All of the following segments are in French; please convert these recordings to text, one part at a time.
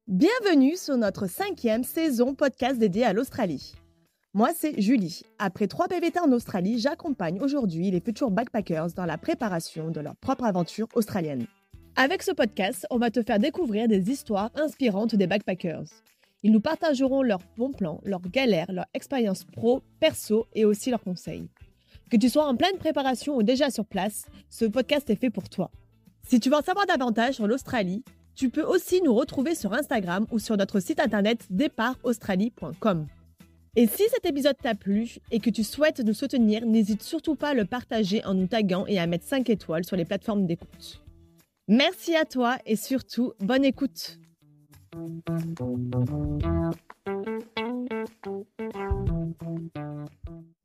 Bienvenue sur notre 5e saison podcast dédiée à l'Australie. Moi, c'est Julie. Après 3 PVT en Australie, j'accompagne aujourd'hui les futurs backpackers dans la préparation de leur propre aventure australienne. Avec ce podcast, on va te faire découvrir des histoires inspirantes des backpackers. Ils nous partageront leurs bons plans, leurs galères, leurs expériences pro, perso et aussi leurs conseils. Que tu sois en pleine préparation ou déjà sur place, ce podcast est fait pour toi. Si tu veux en savoir davantage sur l'Australie, tu peux aussi nous retrouver sur Instagram ou sur notre site internet départaustralie.com. Et si cet épisode t'a plu et que tu souhaites nous soutenir, n'hésite surtout pas à le partager en nous taguant et à mettre 5 étoiles sur les plateformes d'écoute. Merci à toi et surtout, bonne écoute.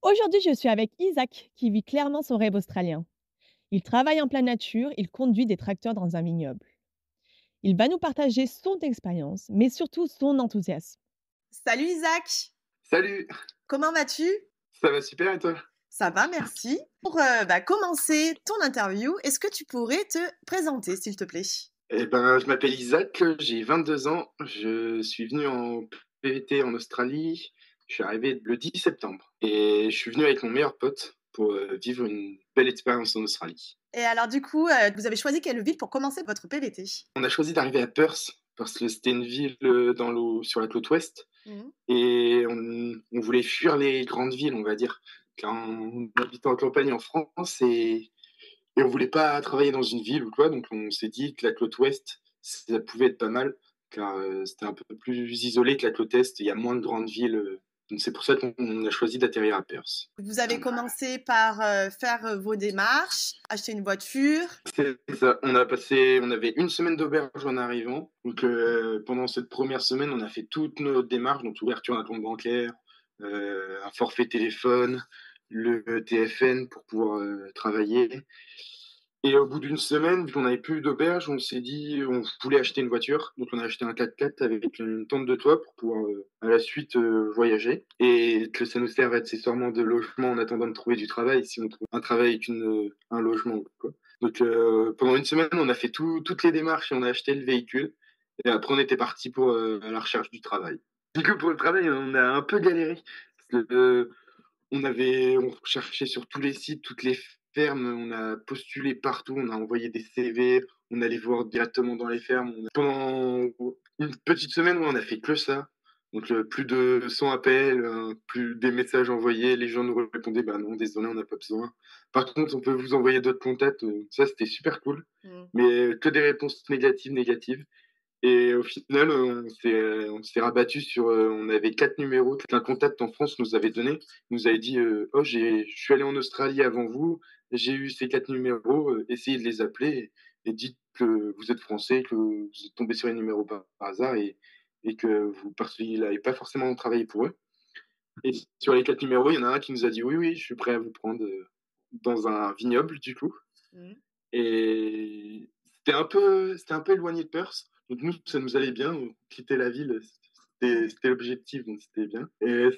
Aujourd'hui, je suis avec Isaac qui vit clairement son rêve australien. Il travaille en pleine nature, il conduit des tracteurs dans un vignoble. Il va nous partager son expérience, mais surtout son enthousiasme. Salut Isaac! Salut! Comment vas-tu? Ça va super et toi? Ça va, merci. Pour commencer ton interview, est-ce que tu pourrais te présenter, s'il te plaît? Je m'appelle Isaac, j'ai 22 ans, je suis venu en PVT en Australie, je suis arrivé le 10 septembre et je suis venu avec mon meilleur pote pour vivre une belle expérience en Australie. Et alors du coup, vous avez choisi quelle ville pour commencer votre PVT? On a choisi d'arriver à Perth parce que c'était une ville sur la côte ouest et on voulait fuir les grandes villes, on va dire, car on habite en campagne en France et on voulait pas travailler dans une ville ou quoi, donc on s'est dit que la côte ouest, ça pouvait être pas mal, car c'était un peu plus isolé que la côte est, il y a moins de grandes villes, donc c'est pour ça qu'on a choisi d'atterrir à Perth. Vous avez commencé par faire vos démarches, acheter une voiture. C'est ça, on avait une semaine d'auberge en arrivant, donc pendant cette première semaine, on a fait toutes nos démarches, donc ouverture d'un compte bancaire, un forfait téléphone, le TFN pour pouvoir travailler. Et au bout d'une semaine, vu qu'on n'avait plus d'auberge, on s'est dit on voulait acheter une voiture. Donc on a acheté un 4x4 avec une tente de toit pour pouvoir à la suite voyager. Et que ça nous serve accessoirement de logement en attendant de trouver du travail, si on trouve un travail avec un logement, quoi. Donc pendant une semaine, on a fait toutes les démarches et on a acheté le véhicule. Et après, on était parti pour à la recherche du travail. Du coup, pour le travail, on a un peu galéré. Parce que, on cherchait sur tous les sites, toutes les fermes, on a postulé partout, on a envoyé des CV, on allait voir directement dans les fermes. Pendant une petite semaine, on a fait que ça. Donc plus de 100 appels, plus des messages envoyés, les gens nous répondaient bah non, désolé, on n'a pas besoin. Par contre, on peut vous envoyer d'autres contacts, ça c'était super cool. Mais que des réponses négatives. Et au final, on s'est rabattu sur. On avait 4 numéros qu'un contact en France nous avait donné. Il nous avait dit je suis allé en Australie avant vous, j'ai eu ces 4 numéros, essayez de les appeler et dites que vous êtes français, que vous êtes tombé sur les numéros par hasard et que parce qu'il n'avait pas forcément travaillé pour eux. Et sur les 4 numéros, il y en a un qui nous a dit oui, je suis prêt à vous prendre dans un vignoble, du coup. Et c'était un peu éloigné de Perth. Donc nous, ça nous allait bien. On quittait la ville, c'était l'objectif, donc c'était bien. Et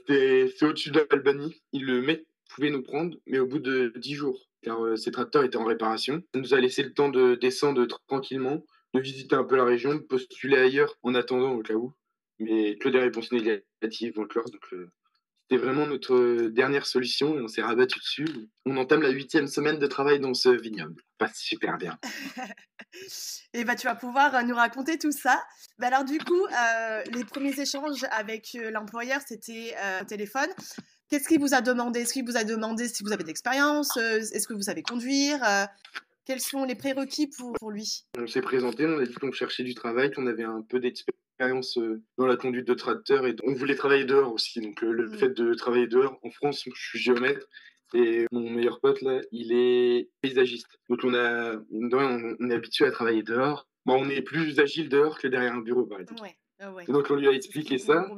c'est au-dessus de l'Albanie. Le mec pouvait nous prendre, mais au bout de 10 jours, car ses tracteurs étaient en réparation. Ça nous a laissé le temps de descendre tranquillement, de visiter un peu la région, de postuler ailleurs en attendant au cas où. Mais que des réponses négatives encore. Donc c'était vraiment notre dernière solution et on s'est rabattu dessus. On entame la 8e semaine de travail dans ce vignoble. Passe super bien. Et tu vas pouvoir nous raconter tout ça. Alors du coup, les premiers échanges avec l'employeur, c'était au téléphone. Qu'est-ce qu'il vous a demandé? Est-ce qu'il vous a demandé si vous avez d'expérience? Est-ce que vous savez conduire? Quels sont les prérequis pour lui? On s'est présenté, on a dit qu'on cherchait du travail, qu'on avait un peu d'expérience dans la conduite de tracteur et on voulait travailler dehors aussi. Donc le fait de travailler dehors, en France, je suis géomètre et mon meilleur pote là, il est paysagiste. Donc on est habitué à travailler dehors. Bon, on est plus agile dehors que derrière un bureau par exemple. Ouais. Et donc on lui a expliqué ça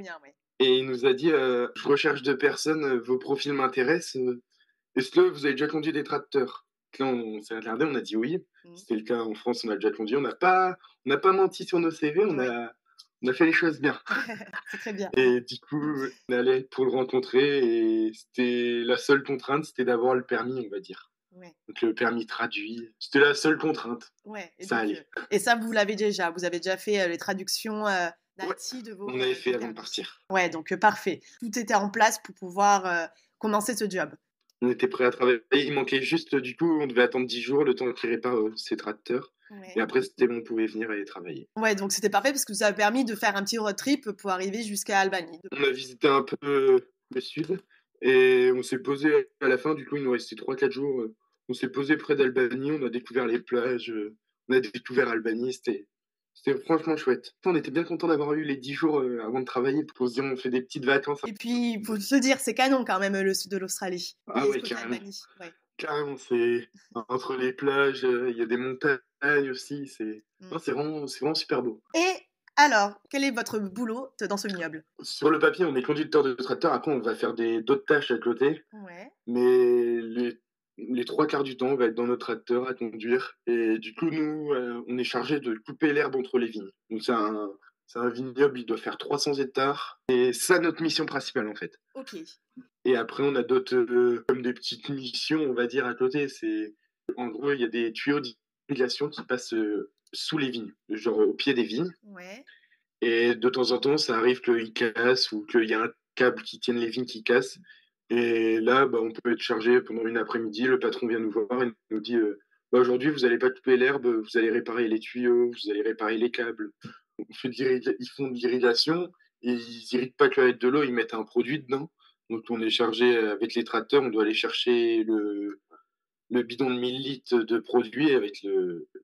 et il nous a dit je recherche 2 personnes, vos profils m'intéressent. Est-ce que vous avez déjà conduit des tracteurs? Là, on s'est regardé, on a dit oui. C'était le cas en France, on a déjà conduit. On n'a pas menti sur nos CV, on a fait les choses bien. C'est très bien. Et du coup, on allait pour le rencontrer et c'était la seule contrainte, c'était d'avoir le permis, on va dire. Ouais. Donc le permis traduit, c'était la seule contrainte. Ouais et Ça donc allait. et ça, vous l'avez déjà? Vous avez déjà fait, les traductions, Ouais, natives de on avait vos fait avant de permis? partir. Ouais, donc parfait. Tout était en place pour pouvoir, commencer ce job? On était prêts à travailler. Il manquait juste, du coup, on devait attendre 10 jours, le temps qu'il répare, ses tracteurs et Ouais. après c'était bon, on pouvait venir et travailler. Ouais, donc c'était parfait parce que ça a permis de faire un petit road trip pour arriver jusqu'à Albanie. On a visité un peu le sud et on s'est posé à la fin, du coup, il nous restait 3 4 jours, on s'est posé près d'Albanie, on a découvert les plages, on a découvert Albanie, c'était franchement chouette. On était bien contents d'avoir eu les 10 jours, avant de travailler pour se dire on fait des petites vacances. Et puis, faut se dire, c'est canon quand même, le sud de l'Australie Ah et ce ouais, côté carrément, Albanie, ouais. carrément, c'est entre les plages, il y a des montagnes aussi, Mmh. non, c'est vraiment super beau. Et alors, quel est votre boulot dans ce vignoble? Sur le papier, on est conducteur de tracteur, après on va faire d'autres tâches à côté. Ouais. Mais les 3 quarts du temps, on va être dans notre tracteur à conduire. Et du coup, nous, on est chargé de couper l'herbe entre les vignes. Donc, c'est un vignoble, il doit faire 300 hectares. Et c'est ça notre mission principale, en fait. OK. Et après, on a d'autres, comme des petites missions, on va dire, à côté. En gros, il y a des tuyaux d'irrigation qui passent sous les vignes, genre au pied des vignes. Ouais. Et de temps en temps, ça arrive qu'il casse ou qu'il y a un câble qui tienne les vignes qui casse. Et là, bah, on peut être chargé pendant une après-midi. Le patron vient nous voir et nous dit bah, aujourd'hui, vous n'allez pas couper l'herbe, vous allez réparer les tuyaux, vous allez réparer les câbles. Ils font de l'irrigation et ils irriguent pas que avec de l'eau, ils mettent un produit dedans. Donc, on est chargé avec les tracteurs, on doit aller chercher le bidon de 1000 litres de produit avec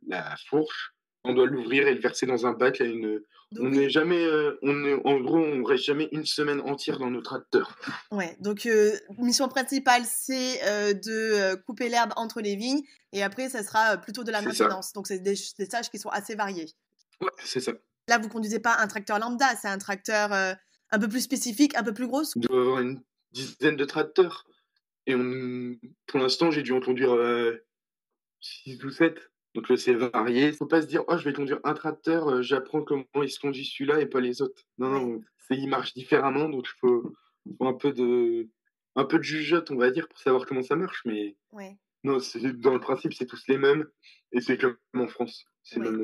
la fourche. On doit l'ouvrir et le verser dans un bac à une. Donc On oui, n'est jamais, en gros, on reste jamais une semaine entière dans nos tracteurs. ouais, donc mission principale, c'est, de, couper l'herbe entre les vignes et après ça sera, plutôt de la C'est ça. maintenance. Donc c'est des tâches qui sont assez variées. Ouais, c'est ça. Là, vous conduisez pas un tracteur lambda, c'est un tracteur, un peu plus spécifique, un peu plus gros? On doit avoir une dizaine de tracteurs. Et pour l'instant, j'ai dû en conduire 6 ou 7. Donc c'est varié. Faut pas se dire, oh, je vais conduire un tracteur, j'apprends comment il se conduit celui-là et pas les autres. Non, Ouais, non, il marche différemment, donc il faut un peu de jugeote, on va dire, pour savoir comment ça marche. Mais ouais, non, dans le principe, c'est tous les mêmes. Et c'est comme en France. C'est ouais. même,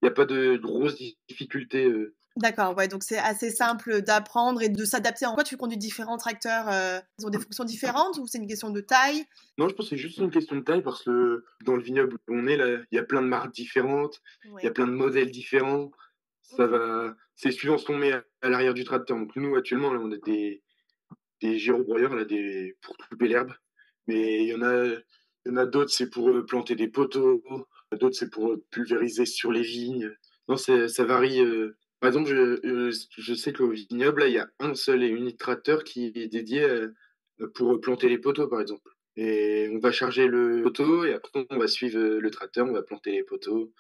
il n'y a pas de grosses difficultés. D'accord, ouais, donc c'est assez simple d'apprendre et de s'adapter. En quoi tu conduis différents tracteurs, ils ont des fonctions différentes ou c'est une question de taille? Non, je pense que c'est juste une question de taille parce que dans le vignoble où on est, là, il y a plein de marques différentes, il y a Ouais, plein de modèles différents. OK. C'est suivant ce qu'on met à l'arrière du tracteur. Donc nous, actuellement, là, on a des gyrobroyeurs là, pour couper l'herbe. Ouais, Mais il y en a d'autres, c'est pour planter des poteaux. D'autres, c'est pour pulvériser sur les vignes. Non, ça varie. Par exemple, je sais qu'au vignoble, là, il y a un seul et unique tracteur qui est dédié pour planter les poteaux, par exemple. Et on va charger le poteau et après, on va suivre le tracteur, on va planter les poteaux.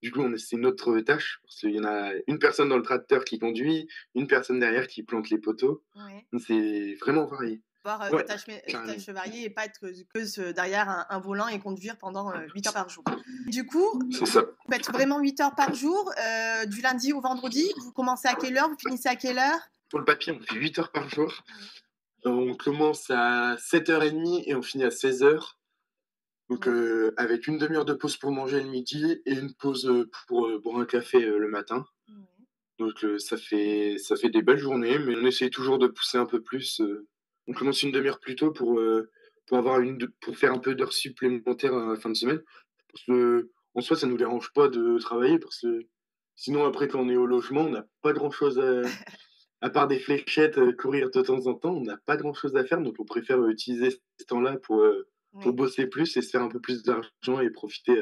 Du coup, c'est notre tâche, parce qu'il y en a une personne dans le tracteur qui conduit, une personne derrière qui plante les poteaux. ouais. Donc, c'est vraiment varié. Avoir, Ouais, des carrément. tâches variées et pas être derrière un volant et conduire pendant, 8 heures par jour. Du coup, C'est ça. vous faites vraiment 8 heures par jour, du lundi au vendredi? Vous commencez à quelle heure? Vous finissez à quelle heure? Pour le papier, on fait 8 heures par jour. Ouais, On commence à 7h30 et on finit à 16h. Donc, ouais, avec une demi-heure de pause pour manger le midi et une pause pour boire un café le matin. ouais. Donc, ça fait des belles journées, mais on essaie toujours de pousser un peu plus. On Ouais. commence une demi-heure plus tôt pour faire un peu d'heures supplémentaires à la fin de semaine. Parce que, en soi, ça nous dérange pas de travailler parce que sinon, après, quand on est au logement, on n'a pas grand-chose à part des fléchettes, courir de temps en temps, on n'a pas grand-chose à faire. Donc, on préfère utiliser ce temps-là pour Ouais, bosser plus et se faire un peu plus d'argent et profiter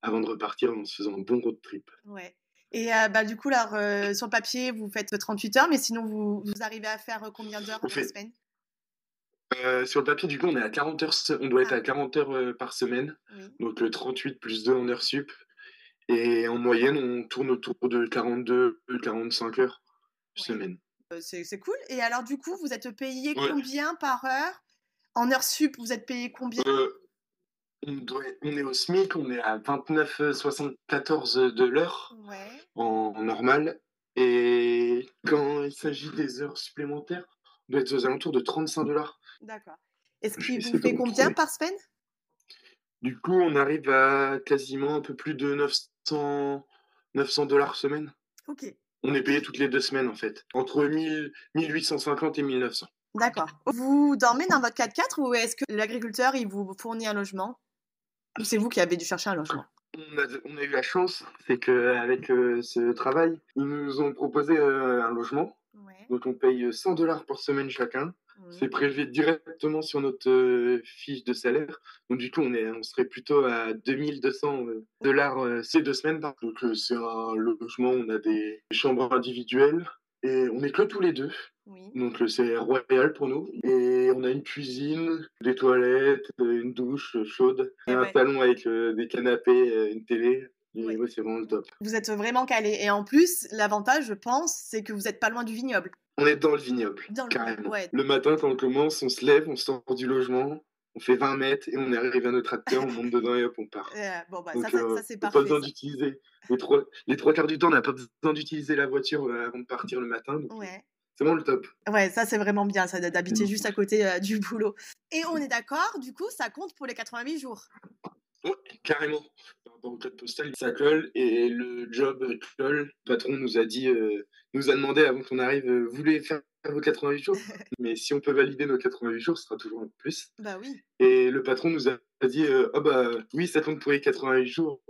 avant de repartir en se faisant un bon road trip. ouais. Et bah, du coup, alors, sur le papier, vous faites 38 heures, mais sinon vous arrivez à faire, combien d'heures On dans la fait, semaine? sur le papier, du coup, on est à 40 heures, on doit être Ah, à 40 heures par semaine, oui, donc 38 plus 2 en heures sup. Et en moyenne, on tourne autour de 42, 45 heures ouais. semaine. C'est cool et alors du coup, vous êtes payé Ouais. combien par heure? En heures sup, vous êtes payé combien? On est au SMIC, on est à 29,74 de l'heure Ouais, en normal. Et quand il s'agit des heures supplémentaires, on doit être aux alentours de 35 dollars. d'accord. Et ce Je qui vais vous essayer de fait combien retrouver. par semaine? Du coup, on arrive à quasiment un peu plus de 900 $ semaine. Ok, On est payé toutes les 2 semaines, en fait. Entre 1850 et 1900. d'accord. Vous dormez dans votre 4x4 ou est-ce que l'agriculteur, il vous fournit un logement? Ou c'est vous qui avez dû chercher un logement? On a eu la chance, c'est qu'avec ce travail, ils nous ont proposé un logement. Ouais. Donc on paye 100 $ par semaine chacun. C'est prélevé directement sur notre fiche de salaire. Donc du coup, on serait plutôt à 2200 $ ces 2 semaines. Donc c'est un logement, on a des chambres individuelles et on est que tous les deux. Oui. Donc c'est royal pour nous. Et on a une cuisine, des toilettes, une douche chaude, Et un ouais. salon avec des canapés, une télé. Et Ouais. ouais, c'est vraiment le top. Vous êtes vraiment calé. Et en plus, l'avantage, je pense, c'est que vous n'êtes pas loin du vignoble. On est dans le vignoble, Dans le vignoble, carrément. ouais. Le matin, quand on commence, on se lève, on sort du logement, on fait 20 mètres et on arrive à notre tracteur, on monte dedans et hop, on part. Bon, bah, Donc, ça c'est pas parfait, besoin ça. d'utiliser les trois quarts du temps, on n'a pas besoin d'utiliser la voiture avant de partir le matin. Donc, Ouais. c'est vraiment le top. Ouais, ça c'est vraiment bien, ça d'habiter juste à côté du boulot. Et on est d'accord, du coup, ça compte pour les 88 jours. Ouais, carrément. Par rapport au code postal, ça colle et le job colle. Le patron nous a demandé avant qu'on arrive, vous voulez faire vos 88 jours? Mais si on peut valider nos 88 jours, ce sera toujours un peu plus. Bah oui. Et le patron nous a dit ah bah oui, ça compte pour les 88 jours.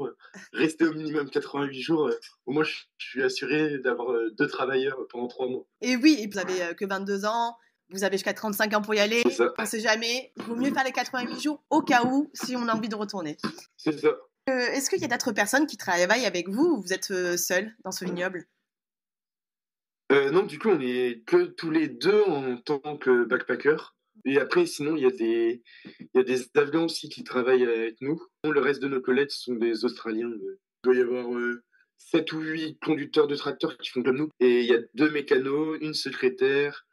Restez au minimum 88 jours. Au moins, je suis assuré d'avoir 2 travailleurs pendant 3 mois. Et oui, et vous avez que 22 ans, vous avez jusqu'à 35 ans pour y aller. C'est ça. On sait jamais. Il vaut mieux faire les 88 jours au cas où, si on a envie de retourner. C'est ça. Est-ce qu'il y a d'autres personnes qui travaillent avec vous ou vous êtes seul dans ce vignoble? Non, du coup, on est que tous les deux en tant que backpacker. Et après, sinon, il y a des Afghans aussi qui travaillent avec nous. Le reste de nos collègues sont des Australiens. Il doit y avoir 7 ou 8 conducteurs de tracteurs qui font comme nous. Et il y a 2 mécanos, une secrétaire,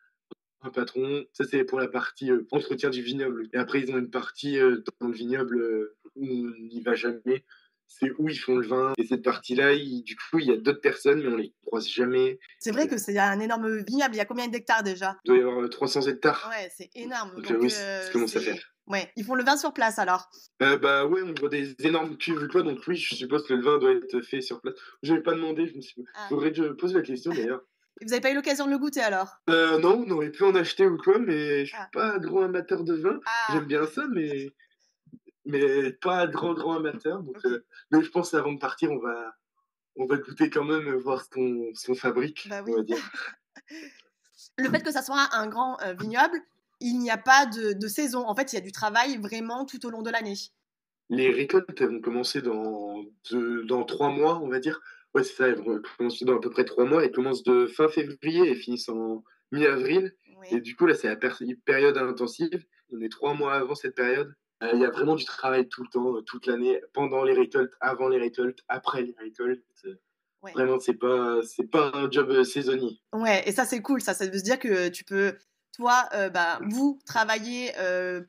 un patron. Ça, c'est pour la partie entretien du vignoble. Et après, ils ont une partie dans le vignoble où on n'y va jamais. C'est où ils font le vin. Et cette partie-là, du coup, il y a d'autres personnes, mais on les croise jamais. C'est vrai que c'est un énorme vignoble. Il y a combien d'hectares déjà? Il doit y avoir 300 hectares. Ouais, c'est énorme. Donc, Donc, oui, ça commence à faire. Ouais, ils font le vin sur place alors. Bah ouais, on voit des énormes cuves ou quoi, donc oui, je suppose que le vin doit être fait sur place. Je n'avais pas demandé, Ah. faudrait que je pose la question d'ailleurs. Et vous n'avez pas eu l'occasion de le goûter alors? Non, on aurait pu en acheter ou quoi, mais je suis Ah. pas gros amateur de vin. Ah. J'aime bien ça, mais pas grand amateur. Donc, Ok. mais je pense avant de partir, on va goûter quand même, voir ce qu'on fabrique, Bah on oui. va dire. Le fait que ça soit un grand vignoble, il n'y a pas de saison. En fait, il y a du travail vraiment tout au long de l'année. Les récoltes, elles vont commencer dans 3 mois, on va dire. Ouais, c'est ça, elles vont commencer dans à peu près 3 mois. Elles commencent de fin février et finissent en mi-avril. Oui. Et du coup, là, c'est la période intensive. On est 3 mois avant cette période. Il y a vraiment du travail tout le temps, toute l'année, pendant les récoltes, avant les récoltes, après les récoltes. Ouais. Vraiment, c'est pas un job saisonnier. Ouais, et ça c'est cool. Ça veut se dire que tu peux, toi, vous travailler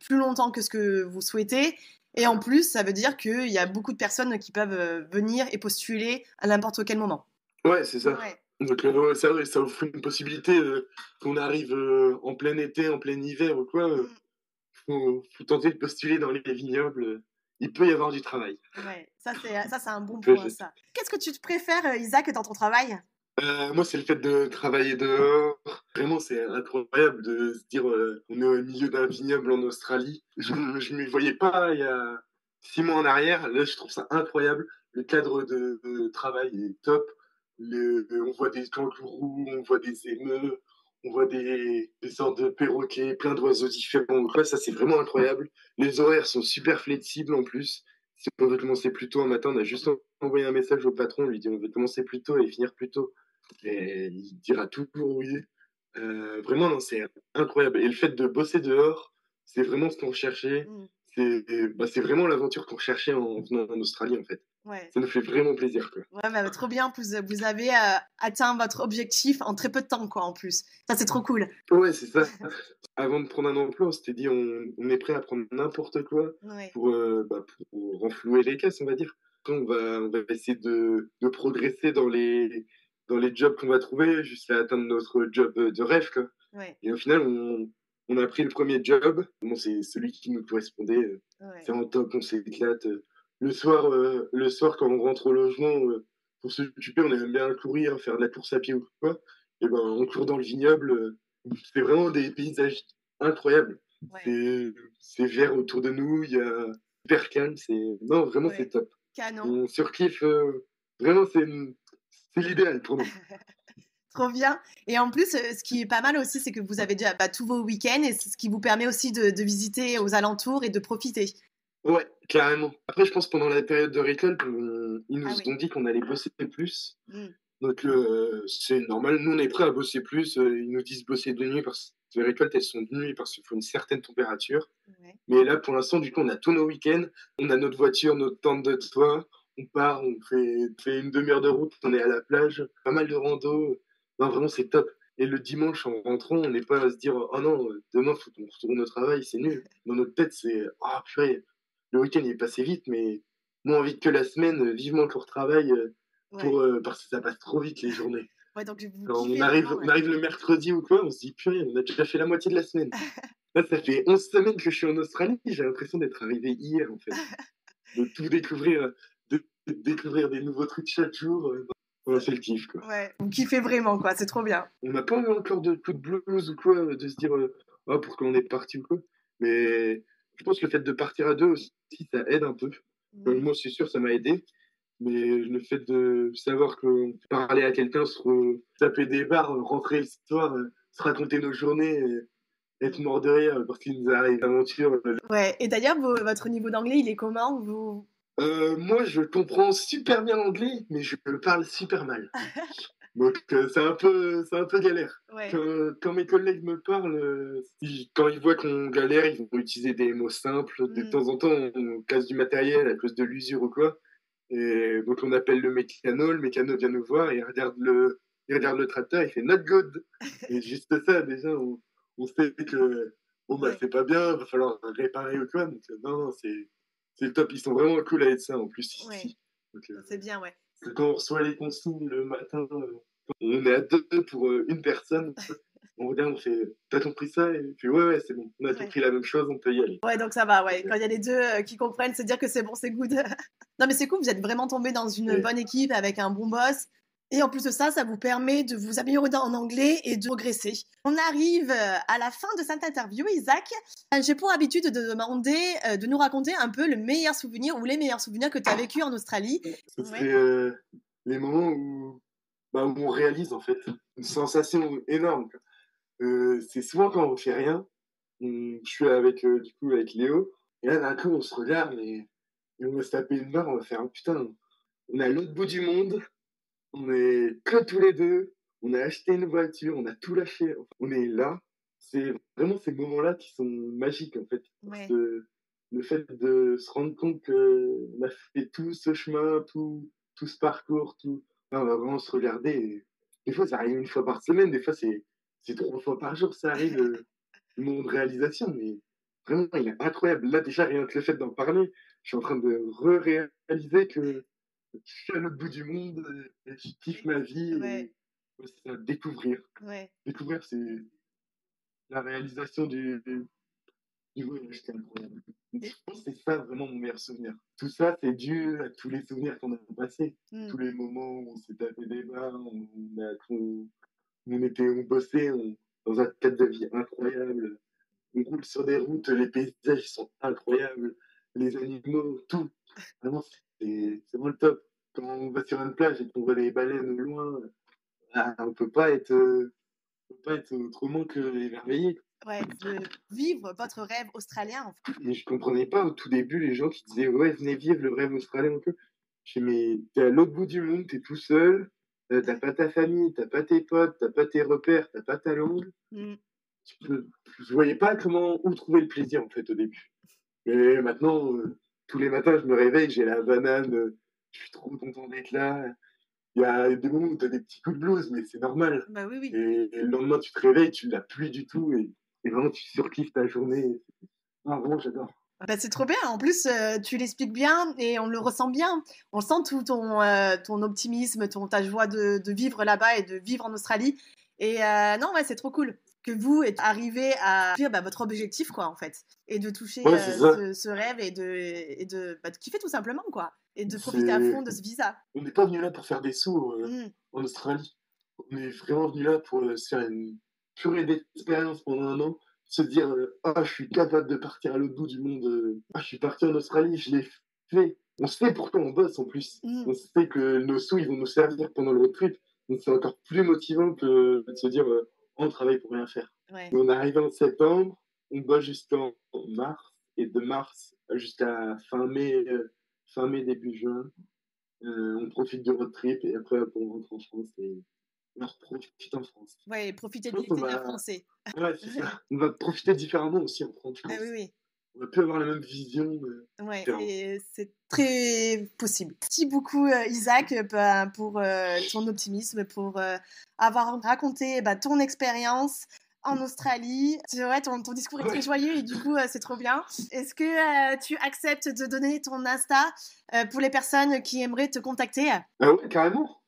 plus longtemps que ce que vous souhaitez. Et en plus, ça veut dire qu'il y a beaucoup de personnes qui peuvent venir et postuler à n'importe quel moment. Ouais, c'est ça. Ouais. Donc, ouais, ça offre une possibilité qu'on arrive en plein été, en plein hiver ou quoi. Faut tenter de postuler dans les vignobles. Il peut y avoir du travail. Ouais, ça c'est un bon Que point, ça. Qu'est-ce que tu te préfères, Isaac, dans ton travail? Moi, c'est le fait de travailler dehors. Vraiment, c'est incroyable de se dire on est au milieu d'un vignoble en Australie. Je ne m'y voyais pas il y a 6 mois en arrière. Là, je trouve ça incroyable. Le cadre de travail est top. On voit des kangourous, on voit des émeus, on voit des sortes de perroquets, plein d'oiseaux différents. Ouais, ça, c'est vraiment incroyable. Les horaires sont super flexibles en plus. Si on veut commencer plus tôt un matin, on a juste envoyé un message au patron, on lui dit on veut commencer plus tôt et finir plus tôt. Et il dira toujours oui. Vraiment, non, c'est incroyable. Et le fait de bosser dehors, c'est vraiment ce qu'on recherchait. C'est vraiment l'aventure qu'on recherchait en venant en Australie, en fait. Ouais. Ça nous fait vraiment plaisir, quoi. Ouais, bah, trop bien. En plus, vous avez atteint votre objectif en très peu de temps, quoi, en plus. Ça, c'est trop cool. Ouais, c'est ça. Avant de prendre un emploi, on s'était dit on est prêt à prendre n'importe quoi Ouais. pour renflouer les caisses, on va dire. On va essayer de progresser dans les jobs qu'on va trouver jusqu'à atteindre notre job de rêve, quoi. Ouais. Et au final, On a pris le premier job. Bon, c'est celui qui nous correspondait. Ouais. C'est en top, on s'éclate. Le soir, quand on rentre au logement, pour s'occuper, on aime bien courir, faire de la course à pied ou quoi. Et ben, on court dans le vignoble. C'est vraiment des paysages incroyables. Ouais. C'est vert autour de nous, il y a hyper calme. Non, vraiment, c'est Ouais. top. Canon. On surkiffe. Vraiment, c'est l'idéal pour nous. Trop bien. Et en plus, ce qui est pas mal aussi, c'est que vous avez déjà tous vos week-ends et c'est ce qui vous permet aussi de visiter aux alentours et de profiter. Ouais, carrément. Après, je pense pendant la période de récolte, ils Ah nous oui. ont dit qu'on allait bosser plus. Mm. Donc, c'est normal. Nous, on est prêts à bosser plus. Ils nous disent bosser de nuit parce que les récoltes, elles sont de nuit parce qu'il faut une certaine température. Ouais. Mais là, pour l'instant, du coup, on a tous nos week-ends. On a notre voiture, notre tente de toit. On part, on fait une demi-heure de route. On est à la plage. Pas mal de rando. Non, vraiment, c'est top. Et le dimanche, en rentrant, on n'est pas à se dire, oh non, demain, faut qu'on retourne au travail. C'est nul. Dans notre tête, c'est, ah, purée, le week-end, il est passé vite, mais moins vite que la semaine. Vivement qu'on retravaille Ouais. parce que ça passe trop vite les journées. Ouais, donc vous Quand kiffez vraiment. on Ouais. arrive le mercredi ou quoi, on se dit, purée, on a déjà fait la moitié de la semaine. Là, ça fait 11 semaines que je suis en Australie. J'ai l'impression d'être arrivé hier, en fait. De tout découvrir, de découvrir des nouveaux trucs chaque jour. Ouais, c'est le kiff, quoi. Ouais, vous kiffez vraiment, quoi. C'est trop bien. On n'a pas eu encore de coup de blues ou quoi, de se dire, oh, pourquoi on est parti ou quoi. Mais je pense que le fait de partir à deux aussi, ça aide un peu. Mm. Moi, c'est sûr, ça m'a aidé. Mais le fait de savoir qu'on peut parler à quelqu'un, taper des barres, rentrer le soir, se raconter nos journées, être mort de rire parce qu'il nous arrive une aventure. Ouais. Et d'ailleurs, votre niveau d'anglais, il est comment vous... Moi, je comprends super bien l'anglais, mais je le parle super mal. Donc, c'est un peu galère. Ouais. Quand mes collègues me parlent, quand ils voient qu'on galère, ils vont utiliser des mots simples. De Mm. temps en temps, on casse du matériel à cause de l'usure ou quoi. Et donc, on appelle le mécano vient nous voir, et il regarde le tracteur, il fait not good. Et juste ça, déjà, on sait que bon, bah, Ouais. c'est pas bien, va falloir réparer ou quoi. Donc, non, non, c'est le top. Ils sont vraiment cool avec ça en plus Ouais. ici. Donc, C'est bien, ouais. quand on reçoit les consignes le matin, on est à deux pour une personne. On regarde, on fait t'as compris ça? Et puis ouais, ouais, c'est bon. On a Ouais. compris la même chose, on peut y aller. Ouais, donc ça va, ouais. Quand il y a les deux qui comprennent, c'est dire que c'est bon, c'est good. Non, mais c'est cool, vous êtes vraiment tombé dans une Et, bonne équipe avec un bon boss. Et en plus de ça, ça vous permet de vous améliorer en anglais et de progresser. On arrive à la fin de cette interview, Isaac. J'ai pour habitude de demander de nous raconter un peu le meilleur souvenir ou les meilleurs souvenirs que tu as vécu en Australie. ce Ouais. serait les moments où on réalise en fait une sensation énorme. C'est souvent quand on fait rien. Je suis du coup avec Léo, et là d'un coup on se regarde et on va se taper une barre, on va faire putain, on est à l'autre bout du monde, on est que tous les deux, on a acheté une voiture, on a tout lâché, on est là. C'est vraiment ces moments-là qui sont magiques en fait. Parce Ouais. que le fait de se rendre compte qu'on a fait tout ce chemin, tout ce parcours, tout. Là, on va vraiment se regarder. Et des fois, ça arrive une fois par semaine, des fois, c'est 3 fois par jour, ça arrive, le moment de réalisation. Mais vraiment, il est incroyable. Là, déjà, rien que le fait d'en parler, je suis en train de réaliser que je suis à l'autre bout du monde, et je kiffe ma vie. Ouais. Et ouais, c'est ça, découvrir. Ouais. Découvrir, c'est la réalisation du voyage, c'est incroyable. Donc, je Et- pense que c'est ça vraiment mon meilleur souvenir. Tout ça, c'est dû à tous les souvenirs qu'on a passés. Mm. Tous les moments où on s'est tapé des barres, on bossait dans un cadre de vie incroyable. On roule sur des routes, les paysages sont incroyables, les animaux, tout. Vraiment, c'est vraiment le top. Quand on va sur une plage et qu'on voit les baleines au loin, on peut pas être autrement que émerveillé. Ouais, de vivre votre rêve australien. En fait. Et je comprenais pas au tout début les gens qui disaient ouais, venez vivre le rêve australien un peu. Je dis mais t'es à l'autre bout du monde, t'es tout seul, t'as pas ta famille, t'as pas tes potes, t'as pas tes repères, t'as pas ta langue. Mm. Je voyais pas où trouver le plaisir en fait au début. Mais maintenant, tous les matins, je me réveille, j'ai la banane, je suis trop content d'être là. Il y a des moments où tu as des petits coups de blues, mais c'est normal. Bah oui, oui. Et le lendemain, tu te réveilles, tu l'as plus du tout, et vraiment, tu surkiffes ta journée. Non, vraiment, j'adore. Bah, c'est trop bien. En plus, tu l'expliques bien et on le ressent bien. On sent tout ton optimisme, ta joie de vivre là-bas et de vivre en Australie. Et non, ouais, c'est trop cool. que vous êtes arrivé à faire votre objectif, quoi, en fait. Et de toucher Ouais, c'est ça. ce rêve et de kiffer tout simplement, quoi. Et de profiter à fond de ce visa. On n'est pas venu là pour faire des sous Mm. en Australie. On est vraiment venu là pour se faire une purée d'expérience pendant un an, se dire ah, je suis capable de partir à l'autre bout du monde. Ah, je suis parti en Australie, je l'ai fait. On sait pourquoi on bosse en plus. On sait que nos sous, ils vont nous servir pendant le road trip. Donc c'est encore plus motivant que de se dire on travaille pour rien faire. Ouais. Et on est arrivé en septembre, on bosse jusqu'en mars, et de mars jusqu'à fin mai, début juin. On profite du road trip et après on rentre en France et on profite en France. Ouais, profiter Je de pense qu'on l'été va... français. Ouais, c'est ça. On va profiter différemment aussi en France. Ah oui, oui. On va plus avoir la même vision. Ouais, différente. et c'est très possible. Merci beaucoup Isaac pour ton optimisme, pour avoir raconté ton expérience en Australie. C'est vrai, ton discours est très joyeux et du coup, c'est trop bien. Est-ce que tu acceptes de donner ton Insta pour les personnes qui aimeraient te contacter? Ah ouais, carrément.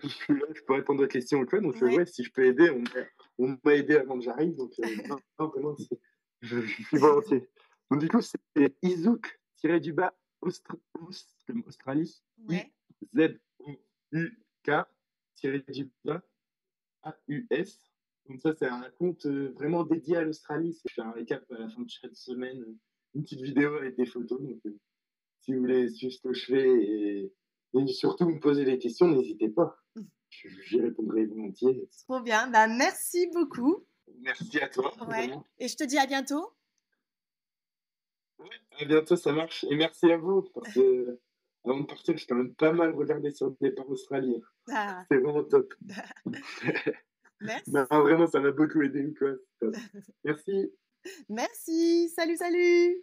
Je suis là, je peux répondre aux questions ou quoi. Donc ouais, si je peux aider, on m'a aidé avant que j'arrive. Donc non, vraiment, je suis volontiers. Donc du coup, c'est Izouk-du-bas Australie. Ouais. IZOUK-du-bas AUS. Donc ça, c'est un compte vraiment dédié à l'Australie. Je fais un récap à la fin de chaque semaine, une petite vidéo avec des photos. Donc si vous voulez suivre ce que je fais et surtout me poser des questions, n'hésitez pas. J'y répondrai volontiers. Trop bien. Merci beaucoup. Merci à toi. Ouais. Et je te dis à bientôt. Ouais, à bientôt, ça marche. Et merci à vous, parce que avant de partir, j'ai quand même pas mal regardé sur le départ australien. Ah. C'est vraiment top. Merci. Non, vraiment, ça m'a beaucoup aidé. Quoi. Merci. Merci. Salut, salut.